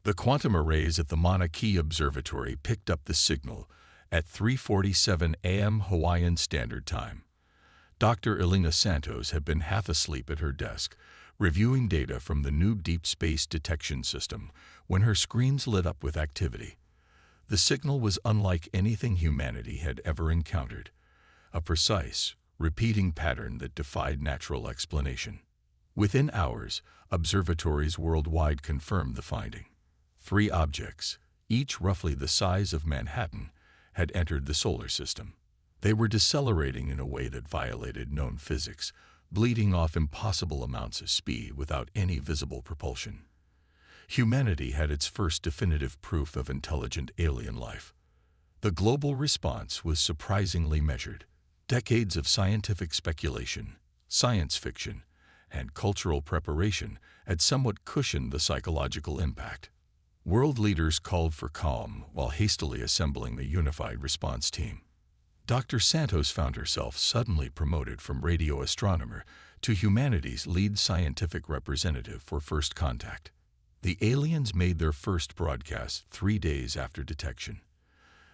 The quantum arrays at the Mauna Kea Observatory picked up the signal at 3:47 a.m. Hawaiian Standard Time. Dr. Elena Santos had been half asleep at her desk, reviewing data from the new Deep Space Detection System, when her screens lit up with activity. The signal was unlike anything humanity had ever encountered, a precise, repeating pattern that defied natural explanation. Within hours, observatories worldwide confirmed the finding. 3 objects, each roughly the size of Manhattan, had entered the solar system. They were decelerating in a way that violated known physics, bleeding off impossible amounts of speed without any visible propulsion. Humanity had its first definitive proof of intelligent alien life. The global response was surprisingly measured. Decades of scientific speculation, science fiction, and cultural preparation had somewhat cushioned the psychological impact. World leaders called for calm while hastily assembling the unified response team. Dr. Santos found herself suddenly promoted from radio astronomer to humanity's lead scientific representative for first contact. The aliens made their first broadcast 3 days after detection.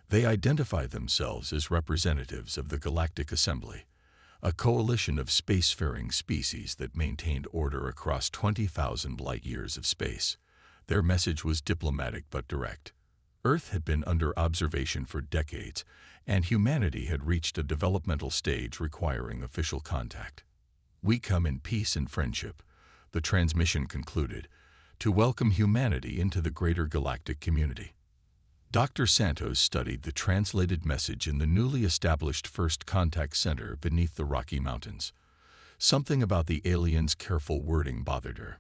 They identified themselves as representatives of the Galactic Assembly, a coalition of spacefaring species that maintained order across 20,000 light-years of space. Their message was diplomatic but direct. Earth had been under observation for decades, and humanity had reached a developmental stage requiring official contact. "We come in peace and friendship," the transmission concluded, "to welcome humanity into the greater galactic community." Dr. Santos studied the translated message in the newly established First Contact Center beneath the Rocky Mountains. Something about the aliens' careful wording bothered her.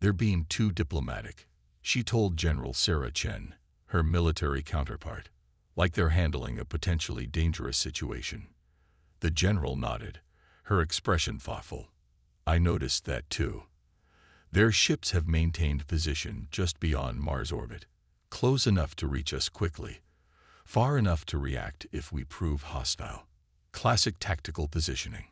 "They're being too diplomatic," she told General Sarah Chen, her military counterpart, "like they're handling a potentially dangerous situation." The general nodded, her expression thoughtful. "I noticed that too. Their ships have maintained position just beyond Mars' orbit, close enough to reach us quickly, far enough to react if we prove hostile." Classic tactical positioning.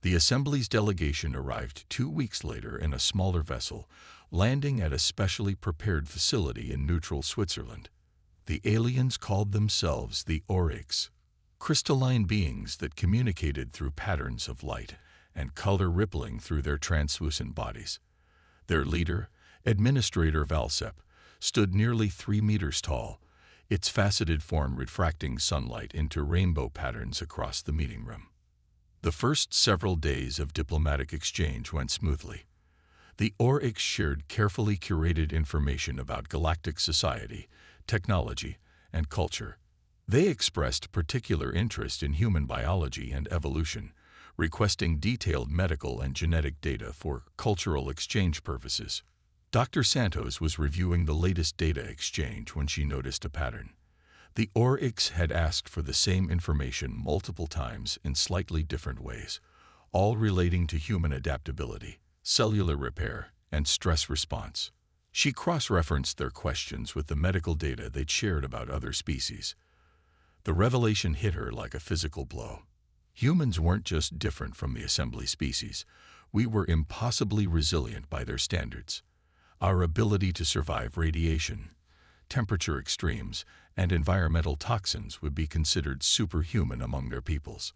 The Assembly's delegation arrived 2 weeks later in a smaller vessel, landing at a specially prepared facility in neutral Switzerland. The aliens called themselves the Oryx, crystalline beings that communicated through patterns of light and color rippling through their translucent bodies. Their leader, Administrator Valsep, stood nearly 3 meters tall, its faceted form refracting sunlight into rainbow patterns across the meeting room. The first several days of diplomatic exchange went smoothly. The Oryx shared carefully curated information about galactic society, technology, and culture. They expressed particular interest in human biology and evolution, requesting detailed medical and genetic data for cultural exchange purposes. Dr. Santos was reviewing the latest data exchange when she noticed a pattern. The Oryx had asked for the same information multiple times in slightly different ways, all relating to human adaptability, cellular repair, and stress response. She cross-referenced their questions with the medical data they'd shared about other species. The revelation hit her like a physical blow. Humans weren't just different from the assembly species. We were impossibly resilient by their standards. Our ability to survive radiation, temperature extremes, and environmental toxins would be considered superhuman among their peoples.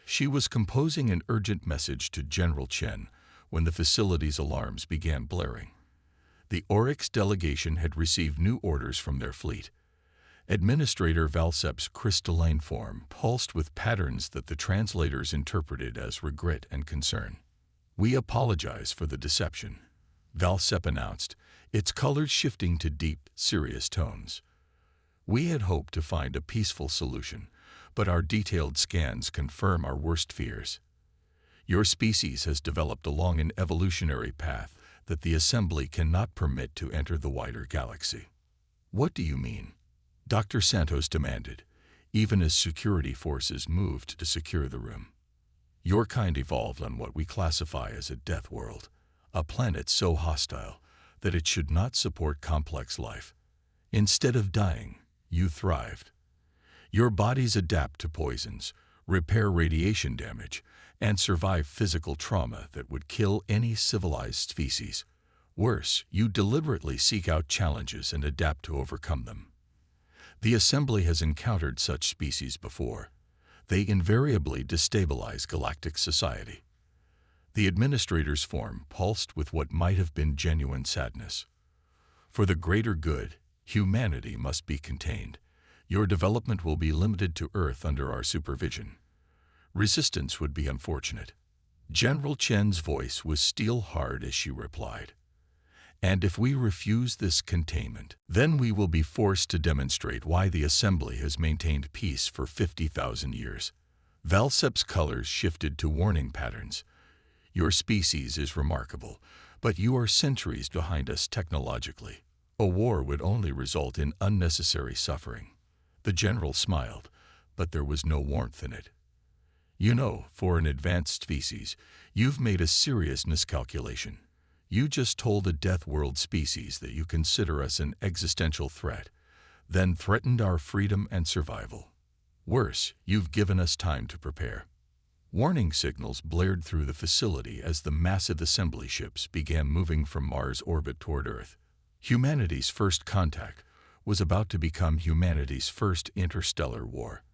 She was composing an urgent message to General Chen when the facility's alarms began blaring. The Oryx delegation had received new orders from their fleet. Administrator Valsep's crystalline form pulsed with patterns that the translators interpreted as regret and concern. "We apologize for the deception," Valsep announced, its colors shifting to deep, serious tones. "We had hoped to find a peaceful solution, but our detailed scans confirm our worst fears. Your species has developed along an evolutionary path that the Assembly cannot permit to enter the wider galaxy." "What do you mean?" Dr. Santos demanded, even as security forces moved to secure the room. "Your kind evolved on what we classify as a death world, a planet so hostile that it should not support complex life. Instead of dying, you thrived. Your bodies adapt to poisons, repair radiation damage, and survive physical trauma that would kill any civilized species. Worse, you deliberately seek out challenges and adapt to overcome them. The Assembly has encountered such species before. They invariably destabilize galactic society. The administrator's form pulsed with what might have been genuine sadness. For the greater good, humanity must be contained. Your development will be limited to Earth under our supervision. Resistance would be unfortunate. General Chen's voice was steel hard as she replied. And if we refuse this containment, then we will be forced to demonstrate why the Assembly has maintained peace for 50,000 years. Valsep's colors shifted to warning patterns. Your species is remarkable, but you are centuries behind us technologically. A war would only result in unnecessary suffering. The general smiled, but there was no warmth in it. You know, for an advanced species, you've made a serious miscalculation. You just told a Death World species that you consider us an existential threat, then threatened our freedom and survival. Worse, you've given us time to prepare. Warning signals blared through the facility as the massive assembly ships began moving from Mars' orbit toward Earth. Humanity's first contact was about to become humanity's first interstellar war.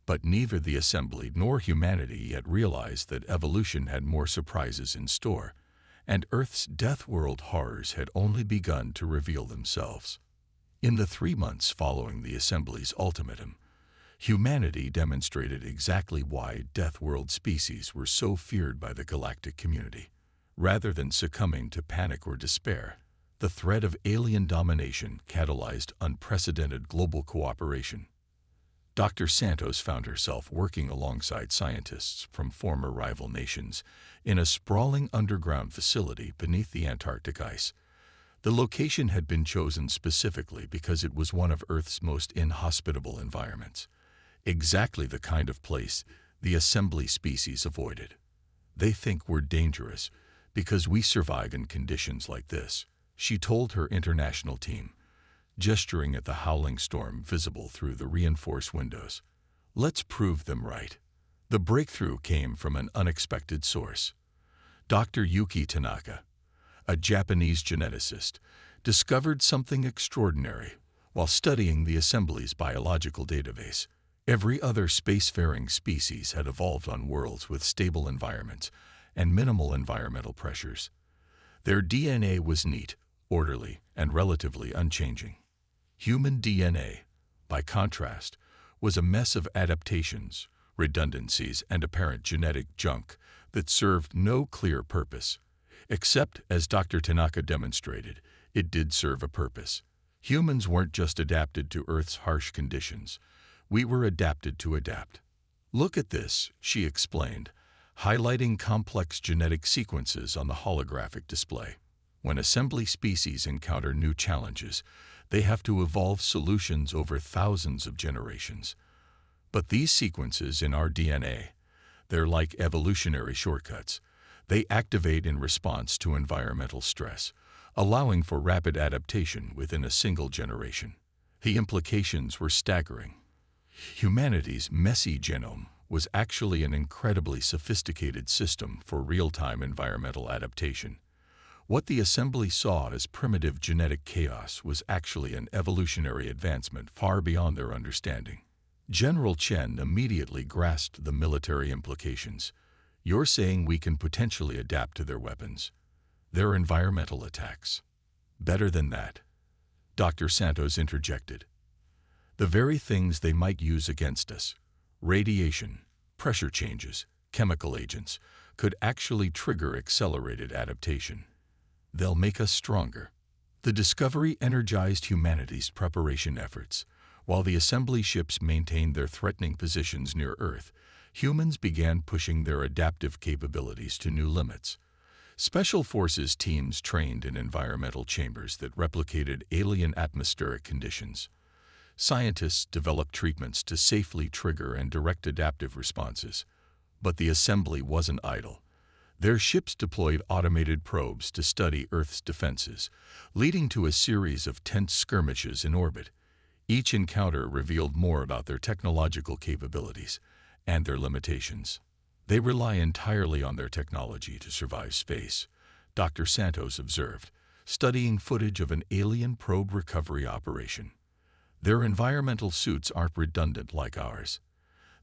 But neither the Assembly nor humanity yet realized that evolution had more surprises in store, and Earth's Death World horrors had only begun to reveal themselves. In the 3 months following the Assembly's ultimatum, humanity demonstrated exactly why Death World species were so feared by the galactic community. Rather than succumbing to panic or despair, the threat of alien domination catalyzed unprecedented global cooperation. Dr. Santos found herself working alongside scientists from former rival nations in a sprawling underground facility beneath the Antarctic ice. The location had been chosen specifically because it was one of Earth's most inhospitable environments. Exactly the kind of place the Assembly species avoided. They think we're dangerous because we survive in conditions like this, she told her international team, gesturing at the howling storm visible through the reinforced windows. Let's prove them right. The breakthrough came from an unexpected source. Dr. Yuki Tanaka, a Japanese geneticist, discovered something extraordinary while studying the Assembly's biological database. Every other spacefaring species had evolved on worlds with stable environments and minimal environmental pressures. Their DNA was neat, orderly, and relatively unchanging. Human DNA, by contrast, was a mess of adaptations, redundancies, and apparent genetic junk that served no clear purpose. Except, as Dr. Tanaka demonstrated, it did serve a purpose. Humans weren't just adapted to Earth's harsh conditions. We were adapted to adapt. Look at this, she explained, highlighting complex genetic sequences on the holographic display. When Assembly species encounter new challenges, they have to evolve solutions over thousands of generations. But these sequences in our DNA, they're like evolutionary shortcuts. They activate in response to environmental stress, allowing for rapid adaptation within a single generation. The implications were staggering. Humanity's messy genome was actually an incredibly sophisticated system for real-time environmental adaptation. What the Assembly saw as primitive genetic chaos was actually an evolutionary advancement far beyond their understanding. General Chen immediately grasped the military implications. You're saying we can potentially adapt to their weapons, their environmental attacks. Better than that, Dr. Santos interjected. The very things they might use against us, radiation, pressure changes, chemical agents, could actually trigger accelerated adaptation. They'll make us stronger. The discovery energized humanity's preparation efforts. While the Assembly ships maintained their threatening positions near Earth, humans began pushing their adaptive capabilities to new limits. Special Forces teams trained in environmental chambers that replicated alien atmospheric conditions. Scientists developed treatments to safely trigger and direct adaptive responses. But the Assembly wasn't idle. Their ships deployed automated probes to study Earth's defenses, leading to a series of tense skirmishes in orbit. Each encounter revealed more about their technological capabilities and their limitations. They rely entirely on their technology to survive space, Dr. Santos observed, studying footage of an alien probe recovery operation. Their environmental suits aren't redundant like ours.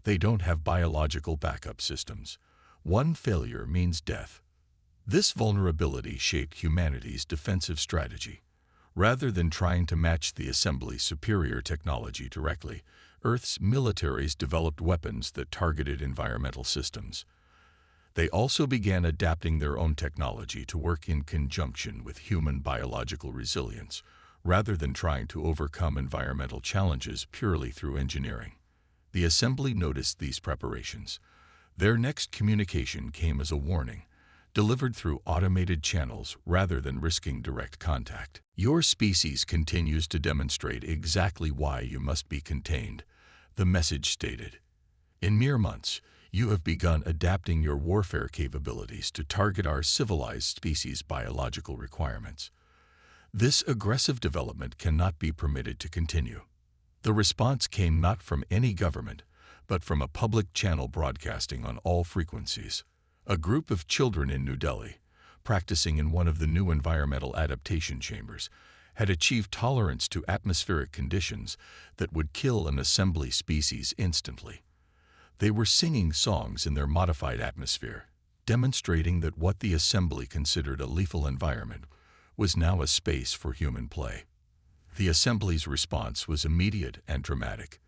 They don't have biological backup systems. One failure means death. This vulnerability shaped humanity's defensive strategy. Rather than trying to match the Assembly's superior technology directly, Earth's militaries developed weapons that targeted environmental systems. They also began adapting their own technology to work in conjunction with human biological resilience, rather than trying to overcome environmental challenges purely through engineering. The Assembly noticed these preparations. Their next communication came as a warning, delivered through automated channels rather than risking direct contact. Your species continues to demonstrate exactly why you must be contained, the message stated. In mere months, you have begun adapting your warfare capabilities to target our civilized species' biological requirements. This aggressive development cannot be permitted to continue. The response came not from any government, but from a public channel broadcasting on all frequencies. A group of children in New Delhi, practicing in one of the new environmental adaptation chambers, had achieved tolerance to atmospheric conditions that would kill an assembly species instantly. They were singing songs in their modified atmosphere, demonstrating that what the assembly considered a lethal environment was now a space for human play. The assembly's response was immediate and dramatic.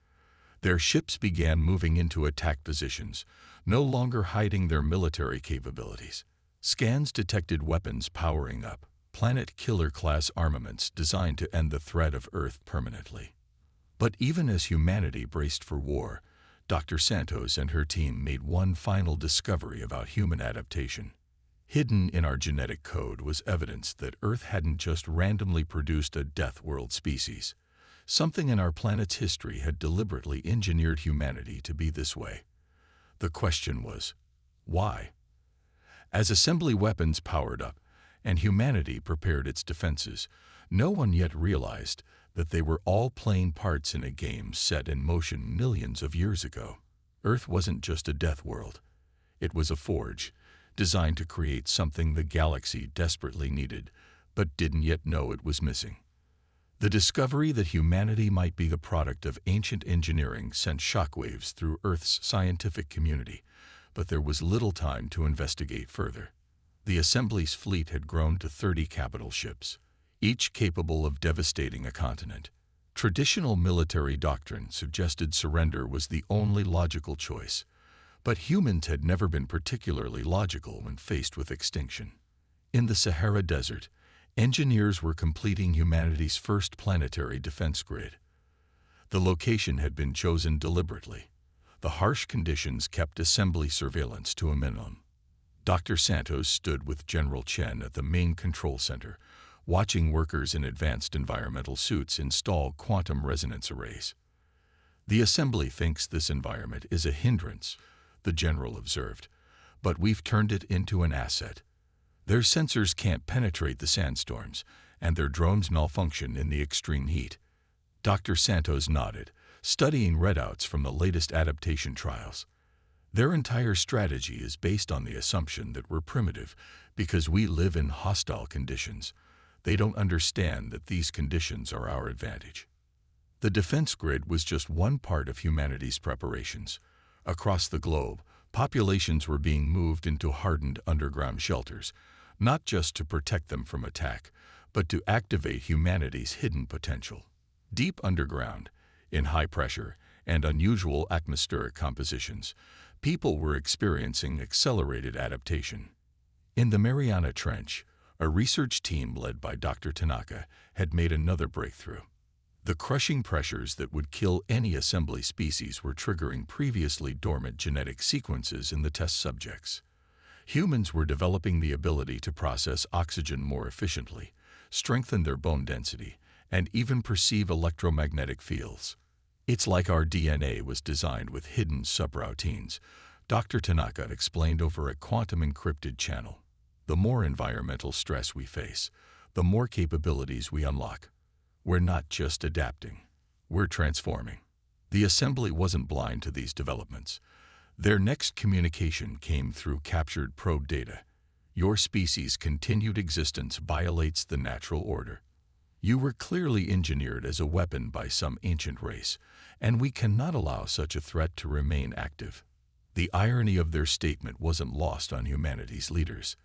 Their ships began moving into attack positions, no longer hiding their military capabilities. Scans detected weapons powering up, planet killer-class armaments designed to end the threat of Earth permanently. But even as humanity braced for war, Dr. Santos and her team made one final discovery about human adaptation. Hidden in our genetic code was evidence that Earth hadn't just randomly produced a death world species. Something in our planet's history had deliberately engineered humanity to be this way. The question was, why? As assembly weapons powered up and humanity prepared its defenses, no one yet realized that they were all playing parts in a game set in motion millions of years ago. Earth wasn't just a death world. It was a forge, designed to create something the galaxy desperately needed, but didn't yet know it was missing. The discovery that humanity might be the product of ancient engineering sent shockwaves through Earth's scientific community, but there was little time to investigate further. The Assembly's fleet had grown to 30 capital ships, each capable of devastating a continent. Traditional military doctrine suggested surrender was the only logical choice, but humans had never been particularly logical when faced with extinction. In the Sahara Desert, engineers were completing humanity's first planetary defense grid. The location had been chosen deliberately. The harsh conditions kept assembly surveillance to a minimum. Dr. Santos stood with General Chen at the main control center, watching workers in advanced environmental suits install quantum resonance arrays. The assembly thinks this environment is a hindrance, the general observed, but we've turned it into an asset. Their sensors can't penetrate the sandstorms, and their drones malfunction in the extreme heat. Dr. Santos nodded, studying readouts from the latest adaptation trials. Their entire strategy is based on the assumption that we're primitive because we live in hostile conditions. They don't understand that these conditions are our advantage. The defense grid was just one part of humanity's preparations. Across the globe, populations were being moved into hardened underground shelters, not just to protect them from attack, but to activate humanity's hidden potential. Deep underground, in high pressure and unusual atmospheric compositions, people were experiencing accelerated adaptation. In the Mariana Trench, a research team led by Dr. Tanaka had made another breakthrough. The crushing pressures that would kill any assembly species were triggering previously dormant genetic sequences in the test subjects. Humans were developing the ability to process oxygen more efficiently, strengthen their bone density, and even perceive electromagnetic fields. It's like our DNA was designed with hidden subroutines, Dr. Tanaka explained over a quantum-encrypted channel. The more environmental stress we face, the more capabilities we unlock. We're not just adapting, we're transforming. The assembly wasn't blind to these developments. Their next communication came through captured probe data. Your species' continued existence violates the natural order. You were clearly engineered as a weapon by some ancient race, and we cannot allow such a threat to remain active." The irony of their statement wasn't lost on humanity's leaders.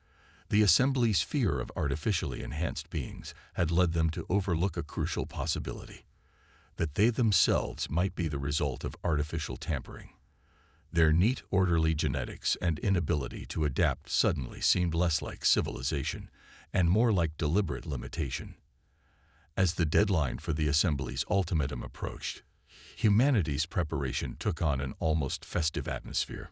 The Assembly's fear of artificially enhanced beings had led them to overlook a crucial possibility: that they themselves might be the result of artificial tampering. Their neat, orderly genetics and inability to adapt suddenly seemed less like civilization and more like deliberate limitation. As the deadline for the Assembly's ultimatum approached, humanity's preparation took on an almost festive atmosphere.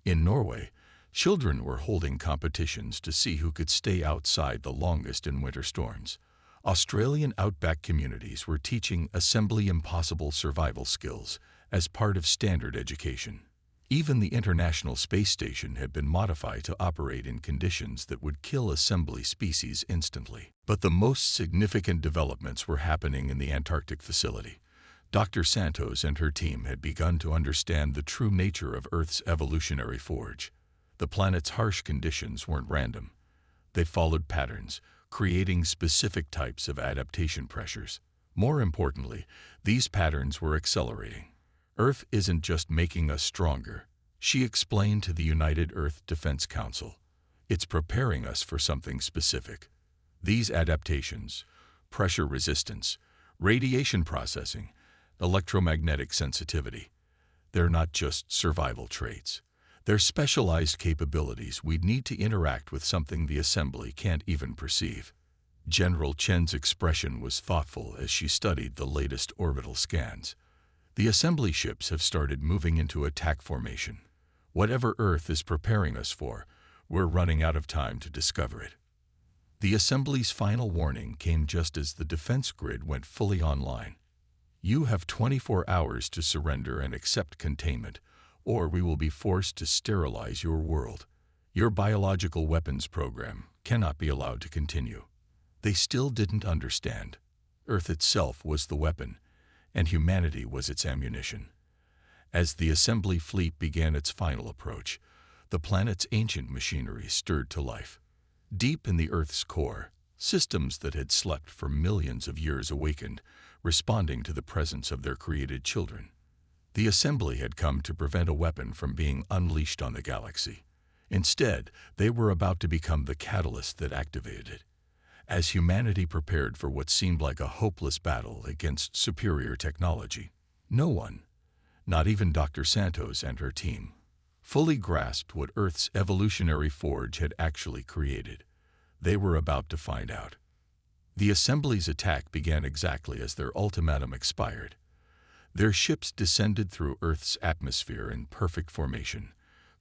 In Norway, children were holding competitions to see who could stay outside the longest in winter storms. Australian outback communities were teaching Assembly impossible survival skills as part of standard education. Even the International Space Station had been modified to operate in conditions that would kill Assembly species instantly. But the most significant developments were happening in the Antarctic facility. Dr. Santos and her team had begun to understand the true nature of Earth's evolutionary forge. The planet's harsh conditions weren't random. They followed patterns, creating specific types of adaptation pressures. More importantly, these patterns were accelerating. Earth isn't just making us stronger, she explained to the United Earth Defense Council. It's preparing us for something specific. These adaptations, pressure resistance, radiation processing, electromagnetic sensitivity, they're not just survival traits. They're specialized capabilities we'd need to interact with something the Assembly can't even perceive. General Chen's expression was thoughtful as she studied the latest orbital scans. The Assembly ships have started moving into attack formation. Whatever Earth is preparing us for, we're running out of time to discover it. The Assembly's final warning came just as the defense grid went fully online. You have 24 hours to surrender and accept containment, or we will be forced to sterilize your world. Your biological weapons program cannot be allowed to continue. They still didn't understand. Earth itself was the weapon, and humanity was its ammunition. As the Assembly fleet began its final approach, the planet's ancient machinery stirred to life. Deep in the Earth's core, systems that had slept for millions of years awakened, responding to the presence of their created children. The Assembly had come to prevent a weapon from being unleashed on the galaxy. Instead, they were about to become the catalyst that activated it. As humanity prepared for what seemed like a hopeless battle against superior technology, no one, not even Dr. Santos and her team, fully grasped what Earth's evolutionary forge had actually created. They were about to find out. The Assembly's attack began exactly as their ultimatum expired. Their ships descended through Earth's atmosphere in perfect formation,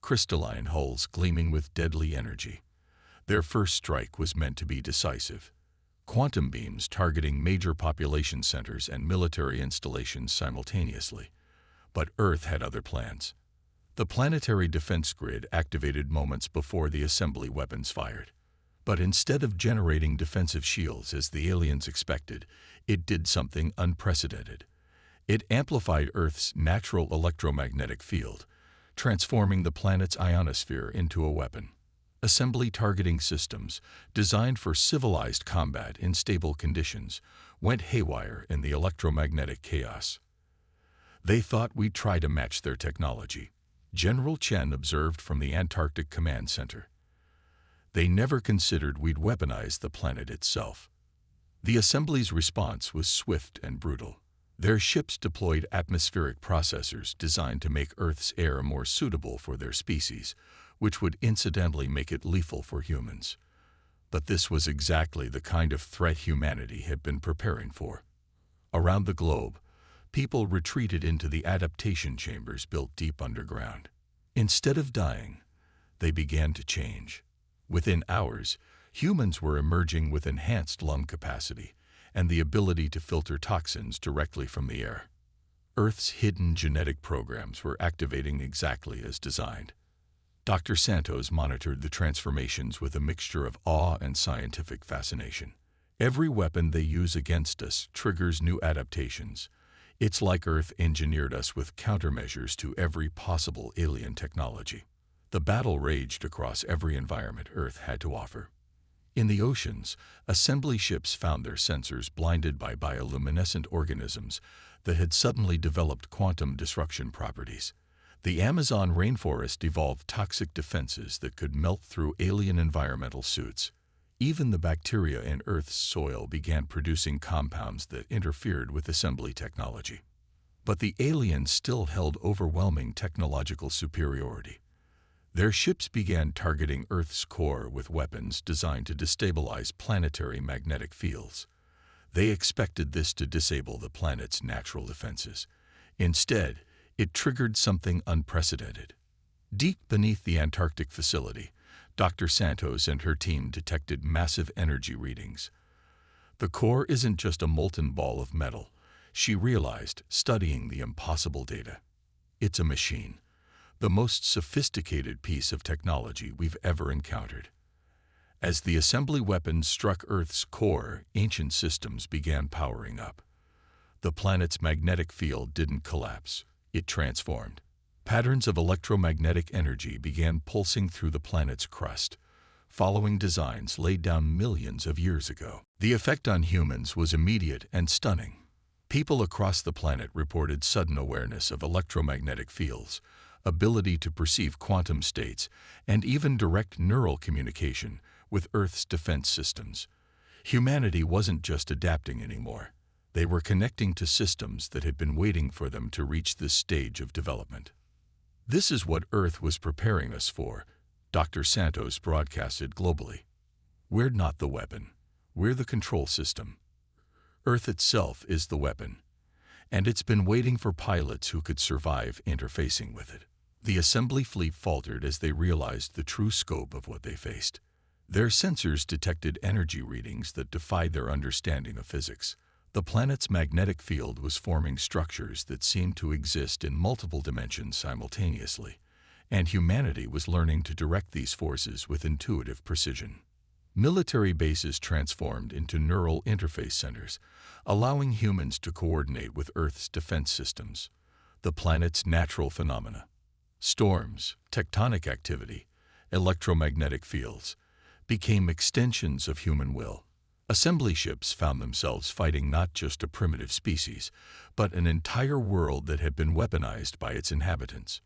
crystalline hulls gleaming with deadly energy. Their first strike was meant to be decisive. Quantum beams targeting major population centers and military installations simultaneously. But Earth had other plans. The planetary defense grid activated moments before the Assembly weapons fired. But instead of generating defensive shields as the aliens expected, it did something unprecedented. It amplified Earth's natural electromagnetic field, transforming the planet's ionosphere into a weapon. Assembly targeting systems, designed for civilized combat in stable conditions, went haywire in the electromagnetic chaos. They thought we'd try to match their technology, General Chen observed from the Antarctic Command Center. They never considered we'd weaponize the planet itself. The Assembly's response was swift and brutal. Their ships deployed atmospheric processors designed to make Earth's air more suitable for their species, which would incidentally make it lethal for humans. But this was exactly the kind of threat humanity had been preparing for. Around the globe, people retreated into the adaptation chambers built deep underground. Instead of dying, they began to change. Within hours, humans were emerging with enhanced lung capacity and the ability to filter toxins directly from the air. Earth's hidden genetic programs were activating exactly as designed. Dr. Santos monitored the transformations with a mixture of awe and scientific fascination. Every weapon they use against us triggers new adaptations. It's like Earth engineered us with countermeasures to every possible alien technology. The battle raged across every environment Earth had to offer. In the oceans, assembly ships found their sensors blinded by bioluminescent organisms that had suddenly developed quantum disruption properties. The Amazon rainforest evolved toxic defenses that could melt through alien environmental suits. Even the bacteria in Earth's soil began producing compounds that interfered with assembly technology. But the aliens still held overwhelming technological superiority. Their ships began targeting Earth's core with weapons designed to destabilize planetary magnetic fields. They expected this to disable the planet's natural defenses. Instead, it triggered something unprecedented. Deep beneath the Antarctic facility, Dr. Santos and her team detected massive energy readings. The core isn't just a molten ball of metal, she realized, studying the impossible data. It's a machine, the most sophisticated piece of technology we've ever encountered. As the assembly weapons struck Earth's core, ancient systems began powering up. The planet's magnetic field didn't collapse, it transformed. Patterns of electromagnetic energy began pulsing through the planet's crust, following designs laid down millions of years ago. The effect on humans was immediate and stunning. People across the planet reported sudden awareness of electromagnetic fields, ability to perceive quantum states, and even direct neural communication with Earth's defense systems. Humanity wasn't just adapting anymore. They were connecting to systems that had been waiting for them to reach this stage of development. This is what Earth was preparing us for, Dr. Santos broadcasted globally. We're not the weapon. We're the control system. Earth itself is the weapon, and it's been waiting for pilots who could survive interfacing with it. The assembly fleet faltered as they realized the true scope of what they faced. Their sensors detected energy readings that defied their understanding of physics. The planet's magnetic field was forming structures that seemed to exist in multiple dimensions simultaneously, and humanity was learning to direct these forces with intuitive precision. Military bases transformed into neural interface centers, allowing humans to coordinate with Earth's defense systems. The planet's natural phenomena, storms, tectonic activity, electromagnetic fields, became extensions of human will. Assembly ships found themselves fighting not just a primitive species, but an entire world that had been weaponized by its inhabitants.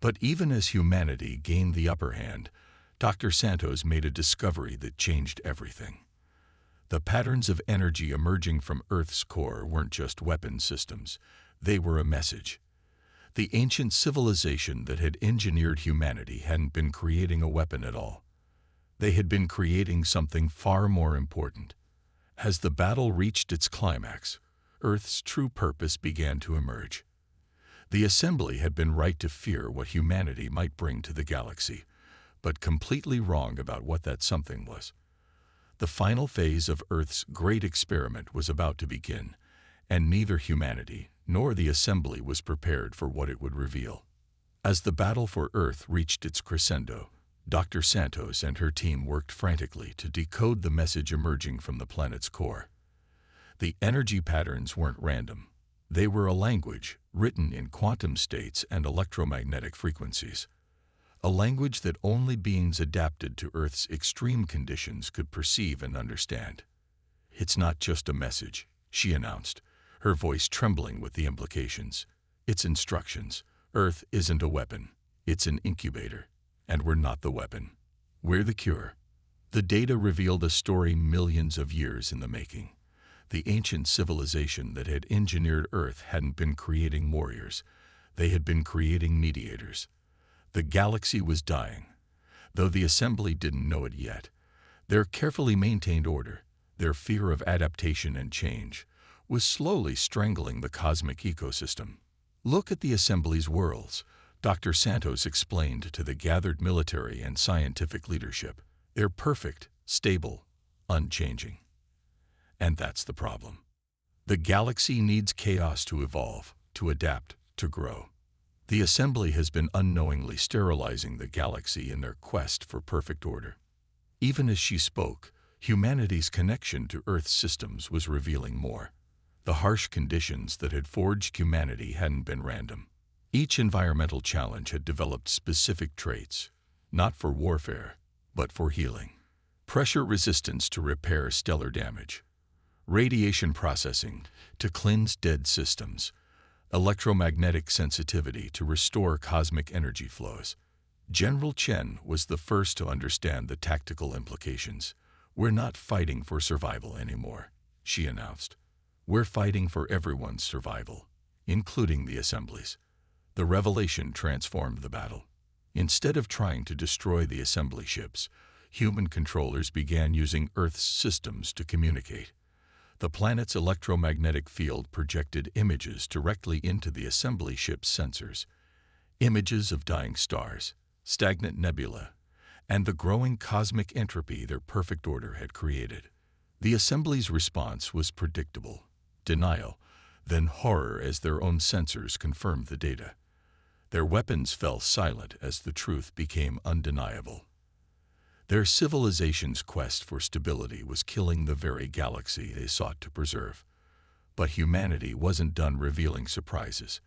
But even as humanity gained the upper hand, Dr. Santos made a discovery that changed everything. The patterns of energy emerging from Earth's core weren't just weapon systems, they were a message. The ancient civilization that had engineered humanity hadn't been creating a weapon at all. They had been creating something far more important. As the battle reached its climax, Earth's true purpose began to emerge. The assembly had been right to fear what humanity might bring to the galaxy, but completely wrong about what that something was. The final phase of Earth's great experiment was about to begin, and neither humanity nor the assembly was prepared for what it would reveal. As the battle for Earth reached its crescendo, Dr. Santos and her team worked frantically to decode the message emerging from the planet's core. The energy patterns weren't random. They were a language written in quantum states and electromagnetic frequencies. A language that only beings adapted to Earth's extreme conditions could perceive and understand. "It's not just a message," she announced, her voice trembling with the implications. "It's instructions. Earth isn't a weapon. It's an incubator. And we're not the weapon. We're the cure." The data revealed a story millions of years in the making. The ancient civilization that had engineered Earth hadn't been creating warriors. They had been creating mediators. The galaxy was dying, though the assembly didn't know it yet. Their carefully maintained order, their fear of adaptation and change, was slowly strangling the cosmic ecosystem. "Look at the assembly's worlds," Dr. Santos explained to the gathered military and scientific leadership. "They're perfect, stable, unchanging. And that's the problem. The galaxy needs chaos to evolve, to adapt, to grow. The assembly has been unknowingly sterilizing the galaxy in their quest for perfect order." Even as she spoke, humanity's connection to Earth's systems was revealing more. The harsh conditions that had forged humanity hadn't been random. Each environmental challenge had developed specific traits, not for warfare, but for healing. Pressure resistance to repair stellar damage, radiation processing to cleanse dead systems, electromagnetic sensitivity to restore cosmic energy flows. General Chen was the first to understand the tactical implications. "We're not fighting for survival anymore," she announced. "We're fighting for everyone's survival, including the assemblies." The revelation transformed the battle. Instead of trying to destroy the assembly ships, human controllers began using Earth's systems to communicate. The planet's electromagnetic field projected images directly into the assembly ship's sensors. Images of dying stars, stagnant nebula, and the growing cosmic entropy their perfect order had created. The assembly's response was predictable: denial, then horror as their own sensors confirmed the data. Their weapons fell silent as the truth became undeniable. Their civilization's quest for stability was killing the very galaxy they sought to preserve. But humanity wasn't done revealing surprises.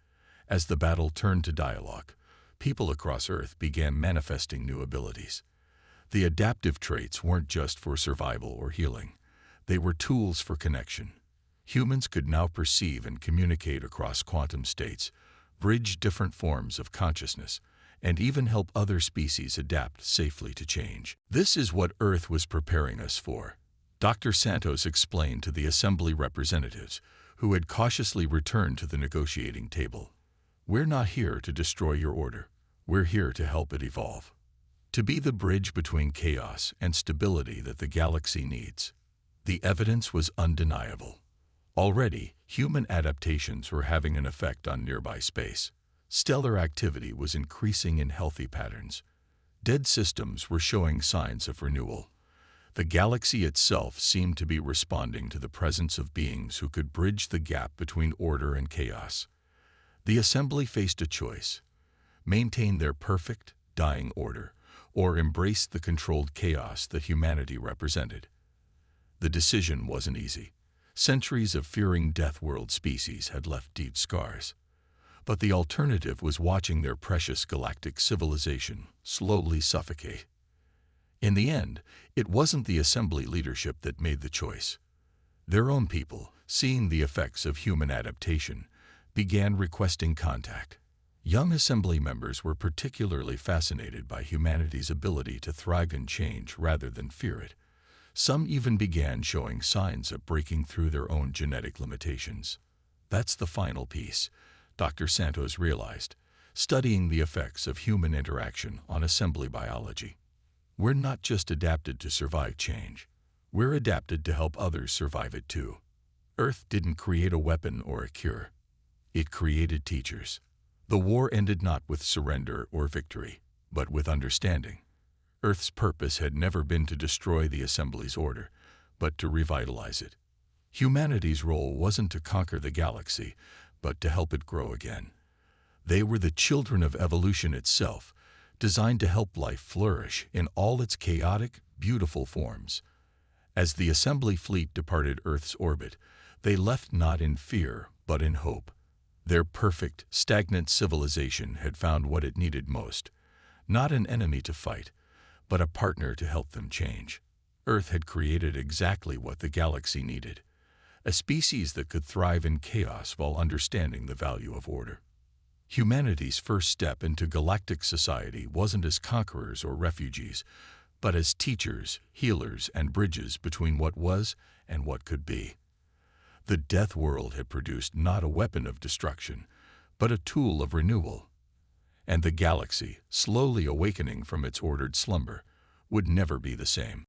As the battle turned to dialogue, people across Earth began manifesting new abilities. The adaptive traits weren't just for survival or healing. They were tools for connection. Humans could now perceive and communicate across quantum states, bridge different forms of consciousness, and even help other species adapt safely to change. "This is what Earth was preparing us for," Dr. Santos explained to the assembly representatives, who had cautiously returned to the negotiating table. "We're not here to destroy your order. We're here to help it evolve. To be the bridge between chaos and stability that the galaxy needs." The evidence was undeniable. Already, human adaptations were having an effect on nearby space. Stellar activity was increasing in healthy patterns. Dead systems were showing signs of renewal. The galaxy itself seemed to be responding to the presence of beings who could bridge the gap between order and chaos. The assembly faced a choice: maintain their perfect, dying order, or embrace the controlled chaos that humanity represented. The decision wasn't easy. Centuries of fearing death-world species had left deep scars. But the alternative was watching their precious galactic civilization slowly suffocate. In the end, it wasn't the assembly leadership that made the choice. Their own people, seeing the effects of human adaptation, began requesting contact. Young assembly members were particularly fascinated by humanity's ability to thrive in change rather than fear it. Some even began showing signs of breaking through their own genetic limitations. That's the final piece, Dr. Santos realized, studying the effects of human interaction on assembly biology. We're not just adapted to survive change. We're adapted to help others survive it too. Earth didn't create a weapon or a cure. It created teachers. The war ended not with surrender or victory, but with understanding. Earth's purpose had never been to destroy the assembly's order, but to revitalize it. Humanity's role wasn't to conquer the galaxy, but to help it grow again. They were the children of evolution itself, designed to help life flourish in all its chaotic, beautiful forms. As the assembly fleet departed Earth's orbit, they left not in fear, but in hope. Their perfect, stagnant civilization had found what it needed most: not an enemy to fight, but a partner to help them change. Earth had created exactly what the galaxy needed: a species that could thrive in chaos while understanding the value of order. Humanity's first step into galactic society wasn't as conquerors or refugees, but as teachers, healers, and bridges between what was and what could be. The death world had produced not a weapon of destruction, but a tool of renewal. And the galaxy, slowly awakening from its ordered slumber, would never be the same.